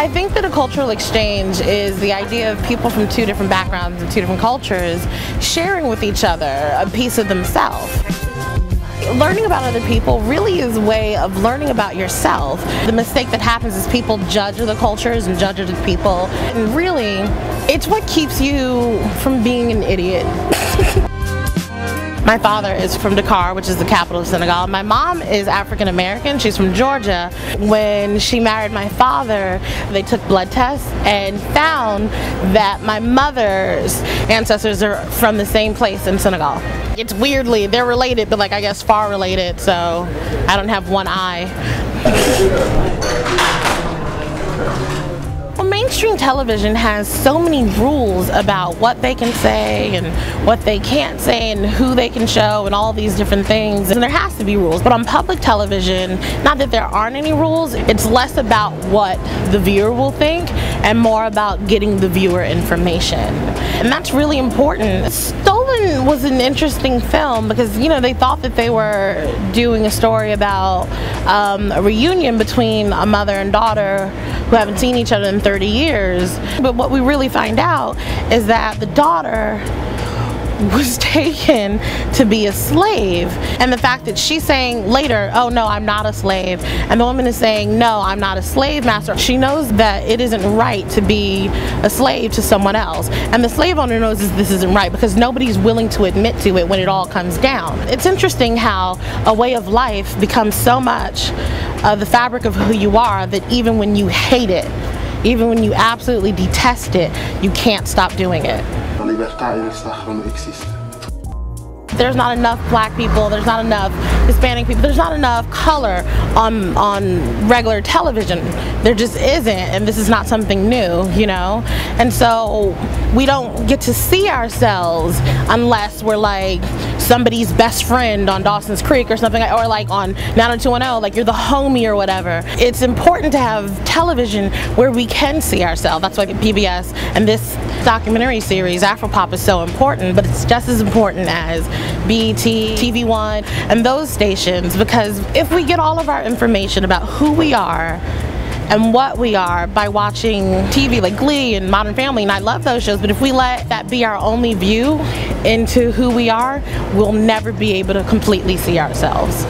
I think that a cultural exchange is the idea of people from two different backgrounds and two different cultures sharing with each other a piece of themselves. Learning about other people really is a way of learning about yourself. The mistake that happens is people judge other cultures and judge other people, and really, it's what keeps you from being an idiot. My father is from Dakar, which is the capital of Senegal. My mom is African American. She's from Georgia. When she married my father, they took blood tests and found that my mother's ancestors are from the same place in Senegal. It's weirdly, they're related, but like I guess far related, so I don't have one eye. Well, mainstream television has so many rules about what they can say and what they can't say and who they can show and all these different things, and there has to be rules. But on public television, not that there aren't any rules, it's less about what the viewer will think and more about getting the viewer information. And that's really important. Stolen was an interesting film because, you know, they thought that they were doing a story about a reunion between a mother and daughter who haven't seen each other in 30 years. But what we really find out is that the daughter was taken to be a slave, and the fact that she's saying later, oh no, I'm not a slave, and the woman is saying, no, I'm not a slave master. She knows that it isn't right to be a slave to someone else, and the slave owner knows this isn't right because nobody's willing to admit to it when it all comes down. It's interesting how a way of life becomes so much the fabric of who you are that even when you hate it, even when you absolutely detest it, you can't stop doing it. There's not enough black people, there's not enough Hispanic people, there's not enough color on regular television. There just isn't, and this is not something new, you know? And so we don't get to see ourselves unless we're like somebody's best friend on Dawson's Creek or something, or like on 90210, like you're the homie or whatever. It's important to have television where we can see ourselves. That's why PBS and this documentary series, AfroPop, is so important, but it's just as important as BET, TV One, and those stations, because if we get all of our information about who we are and what we are by watching TV like Glee and Modern Family, and I love those shows, but if we let that be our only view into who we are, we'll never be able to completely see ourselves.